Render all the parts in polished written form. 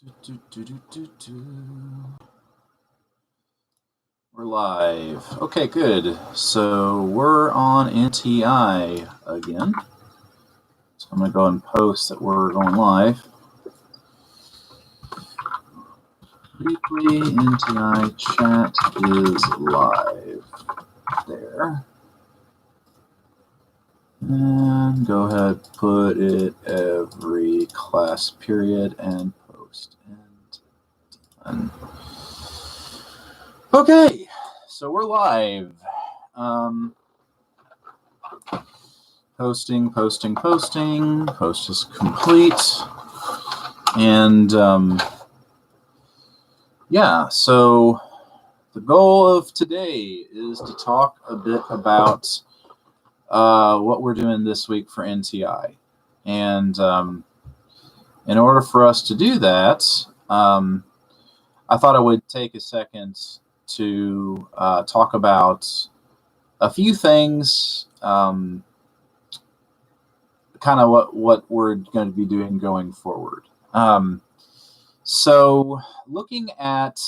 Do, do, do, do, do. We're live. Okay, good. So we're on NTI again. So I'm going to go and post that we're going live. Weekly NTI chat is live. There. And go ahead, put it every class period and post. And done. Okay, so we're live. Posting. Post is complete. And yeah, so the goal of today is to talk a bit about what we're doing this week for NTI. And in order for us to do that, I thought I would take a second to talk about a few things, kind of what we're going to be doing going forward. So looking at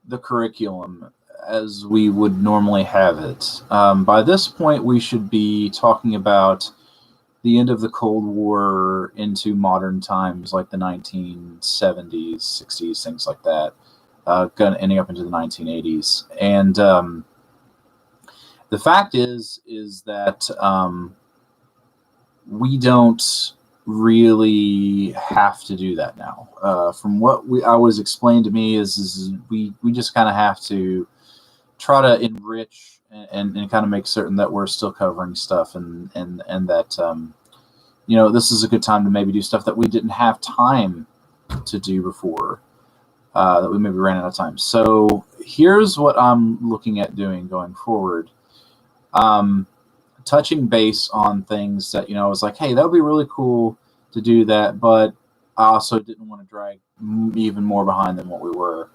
the curriculum as we would normally have it, by this point we should be talking about the end of the Cold War into modern times, like the 1970s, 60s, things like that, ending up into the 1980s. And the fact is that we don't really have to do that now. From what I was explained to me is we just kind of have to try to enrich and kind of make certain that we're still covering stuff and that this is a good time to maybe do stuff that we didn't have time to do before, that we maybe ran out of time. So here's what I'm looking at doing going forward. Touching base on things that, I was like, hey, that would be really cool to do that, but I also didn't want to drag even more behind than what we were.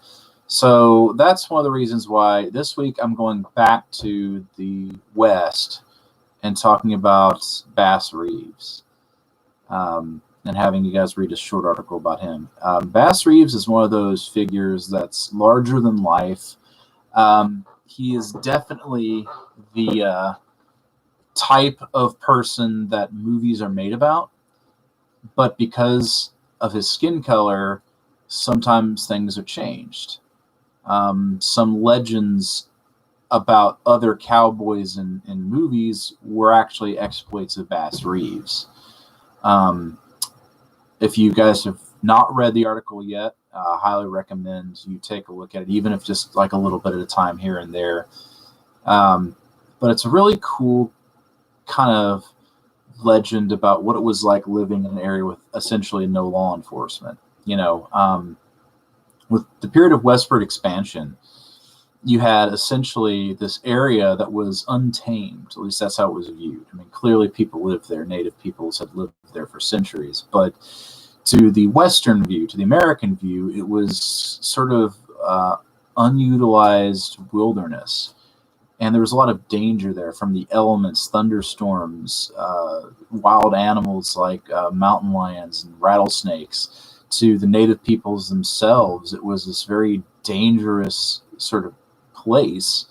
So that's one of the reasons why this week I'm going back to the West and talking about Bass Reeves, and having you guys read a short article about him. Bass Reeves is one of those figures that's larger than life. He is definitely the type of person that movies are made about, but because of his skin color, sometimes things are changed. Some legends about other cowboys in movies were actually exploits of Bass Reeves. If you guys have not read the article yet, I highly recommend you take a look at it, even if just like a little bit at a time here and there. But it's a really cool kind of legend about what it was like living in an area with essentially no law enforcement. With the period of westward expansion, you had essentially this area that was untamed. At least that's how it was viewed. I mean, clearly people lived there. Native peoples had lived there for centuries. But to the Western view, to the American view, it was sort of unutilized wilderness. And there was a lot of danger there from the elements, thunderstorms, wild animals like mountain lions and rattlesnakes, to the native peoples themselves. It was this very dangerous sort of place.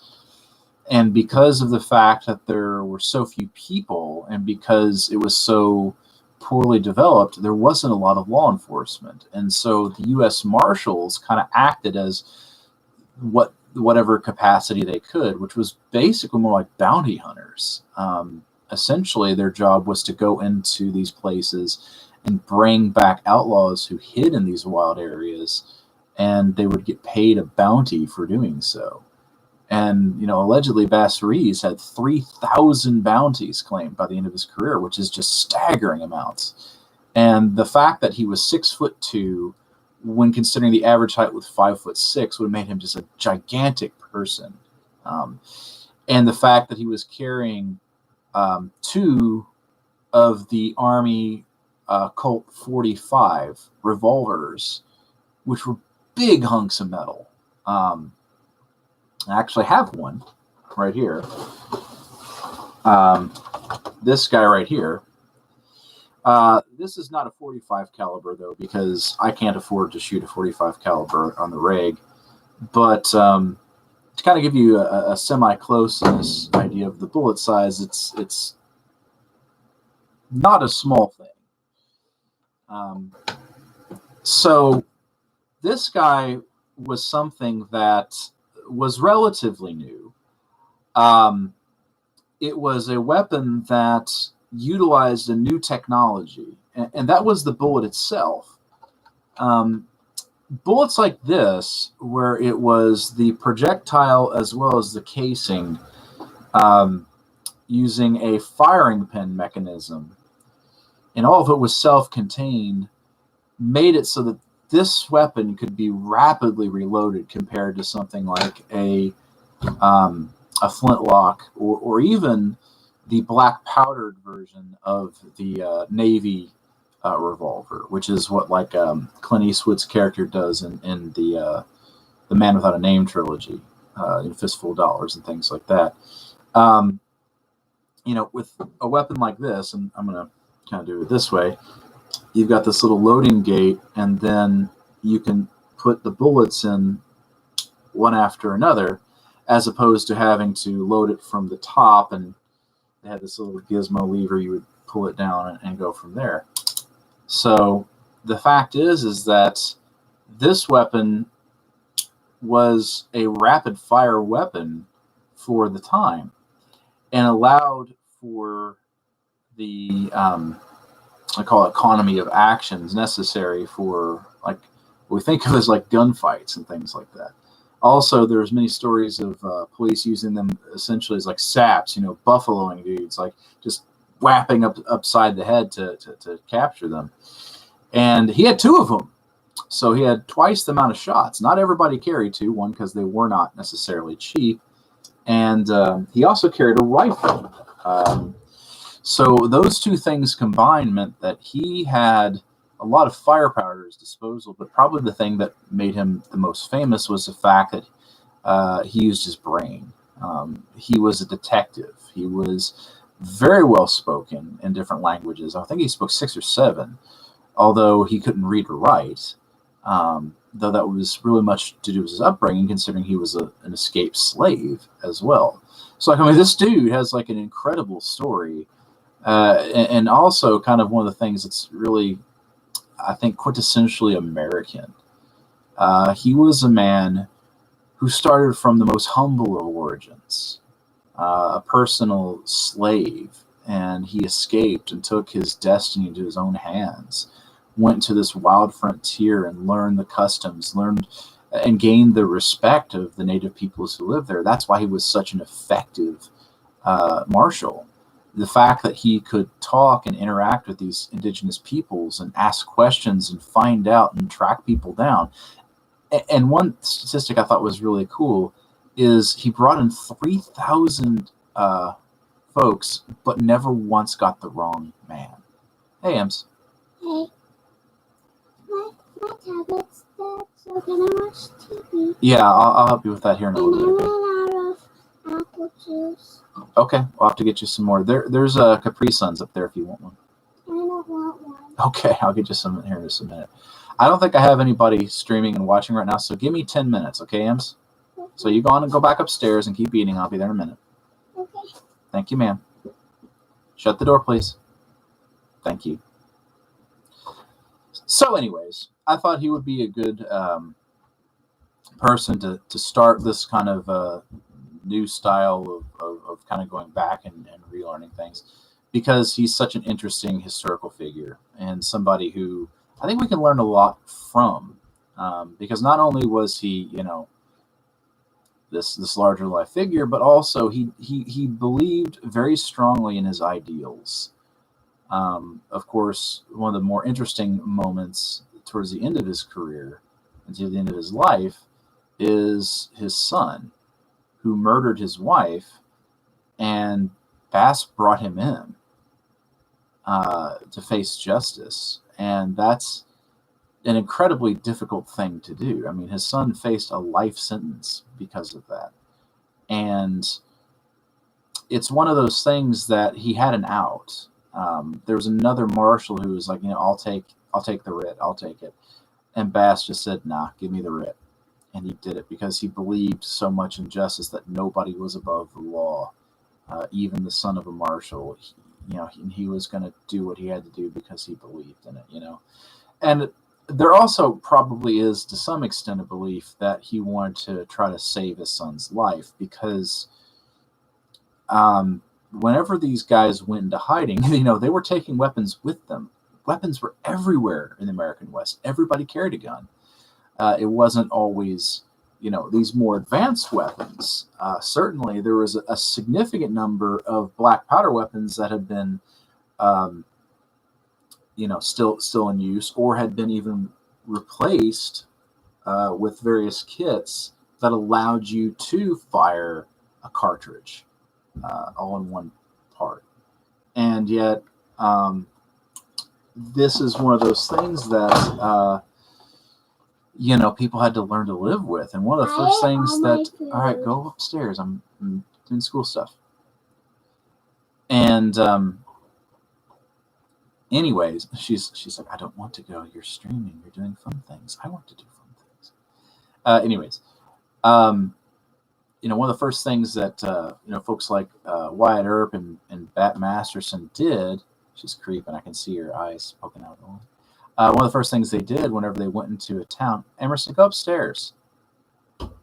And because of the fact that there were so few people, and because it was so poorly developed, there wasn't a lot of law enforcement. And so the U.S. Marshals kind of acted as whatever capacity they could, which was basically more like bounty hunters. Essentially, their job was to go into these places and bring back outlaws who hid in these wild areas, and they would get paid a bounty for doing so. And, allegedly Bass Reeves had 3,000 bounties claimed by the end of his career, which is just staggering amounts. And the fact that he was 6'2", when considering the average height with 5'6", would have made him just a gigantic person. And the fact that he was carrying 2 of the Army Colt 45 revolvers, which were big hunks of metal. I actually have one right here. This guy right here. This is not a 45 caliber though, because I can't afford to shoot a 45 caliber on the rig. But to kind of give you a semi-closeness idea of the bullet size, it's not a small thing. So this guy was something that was relatively new. It was a weapon that utilized a new technology, and that was the bullet itself. Bullets like this, where it was the projectile as well as the casing, using a firing pin mechanism, and all of it was self-contained, made it so that this weapon could be rapidly reloaded compared to something like a flintlock, or even the black powdered version of the Navy revolver, which is what like Clint Eastwood's character does in the Man Without a Name trilogy, in Fistful of Dollars and things like that. With a weapon like this, and I'm going to kind of do it this way, you've got this little loading gate, and then you can put the bullets in one after another, as opposed to having to load it from the top, and they had this little gizmo lever, you would pull it down and go from there. So the fact is that this weapon was a rapid fire weapon for the time, and allowed for the I call it economy of actions necessary for, like, what we think of as like gunfights and things like that. Also, there's many stories of police using them essentially as like saps, buffaloing dudes, like just whapping upside the head to capture them. And he had two of them, so he had twice the amount of shots. Not everybody carried two, one because they were not necessarily cheap, and he also carried a rifle. So those two things combined meant that he had a lot of firepower at his disposal, but probably the thing that made him the most famous was the fact that he used his brain. He was a detective. He was very well spoken in different languages. I think he spoke 6 or 7, although he couldn't read or write, though that was really much to do with his upbringing, considering he was an escaped slave as well. So, this dude has like an incredible story, and also kind of one of the things that's really, I think, quintessentially American. He was a man who started from the most humble of origins, a personal slave, and he escaped and took his destiny into his own hands, went to this wild frontier and learned the customs, learned and gained the respect of the native peoples who lived there. That's why he was such an effective marshal. The fact that he could talk and interact with these indigenous peoples and ask questions and find out and track people down. And one statistic I thought was really cool is he brought in 3,000 folks, but never once got the wrong man. Hey, Ems. Hey. My tablet's dead, so can I watch TV? Yeah, I'll help you with that here in a little bit. And I ran out of apple juice. Okay, I'll have to get you some more. There's Capri Suns up there if you want one. I don't want one. Okay, I'll get you some here in just a minute. I don't think I have anybody streaming and watching right now, so give me 10 minutes, okay, Ems? Okay. So you go on and go back upstairs and keep eating. I'll be there in a minute. Okay. Thank you, ma'am. Shut the door, please. Thank you. So anyways, I thought he would be a good person to start this kind of new style of kind of going back and relearning things, because he's such an interesting historical figure and somebody who I think we can learn a lot from, because not only was he, this larger life figure, but also he believed very strongly in his ideals. Of course, one of the more interesting moments towards the end of his career and to the end of his life is his son, who murdered his wife, and Bass brought him in to face justice. And that's an incredibly difficult thing to do. I mean, his son faced a life sentence because of that. And it's one of those things that he had an out. There was another marshal who was like, I'll take the writ, I'll take it. And Bass just said, nah, give me the writ. And he did it because he believed so much in justice that nobody was above the law, even the son of a marshal. He was going to do what he had to do because he believed in it, And there also probably is, to some extent, a belief that he wanted to try to save his son's life because whenever these guys went into hiding, they were taking weapons with them. Weapons were everywhere in the American West. Everybody carried a gun. It wasn't always, these more advanced weapons. Certainly, there was a significant number of black powder weapons that had been, still in use, or had been even replaced with various kits that allowed you to fire a cartridge all in one part. And yet, this is one of those things that people had to learn to live with. And one of the first things that, all right, go upstairs. I'm doing school stuff. And anyways, she's like, I don't want to go. You're streaming. You're doing fun things. I want to do fun things. Anyways, one of the first things that folks like Wyatt Earp and Bat Masterson did. She's creeping. I can see her eyes poking out. One of the first things they did whenever they went into a town, Emerson, go upstairs. One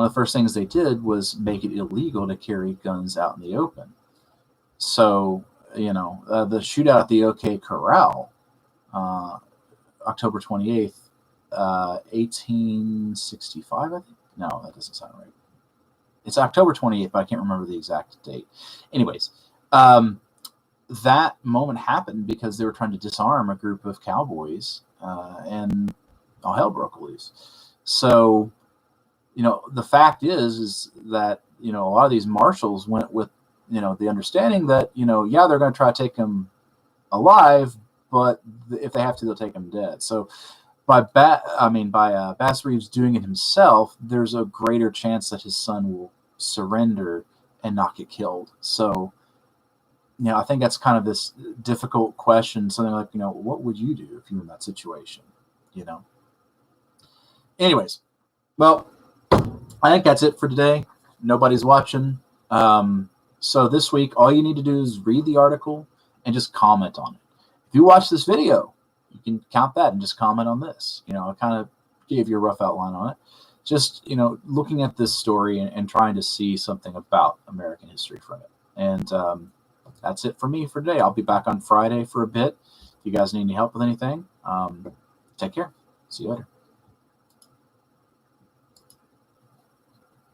of the first things they did was make it illegal to carry guns out in the open. So, the shootout at the OK Corral, October 28th, 1865, I think. No, that doesn't sound right. It's October 28th, but I can't remember the exact date. Anyways, that moment happened because they were trying to disarm a group of cowboys, and all hell broke loose. So, the fact is that, a lot of these marshals went with, the understanding that, they're going to try to take him alive, but if they have to, they'll take him dead. So by Bass Reeves doing it himself, there's a greater chance that his son will surrender and not get killed. So, I think that's kind of this difficult question. Something like, what would you do if you were in that situation? Anyways, well, I think that's it for today. Nobody's watching. So this week, all you need to do is read the article and just comment on it. If you watch this video, you can count that and just comment on this. I kind of gave you a rough outline on it. Just, looking at this story and trying to see something about American history from it. And that's it for me for today. I'll be back on Friday for a bit. If you guys need any help with anything, take care. See you later.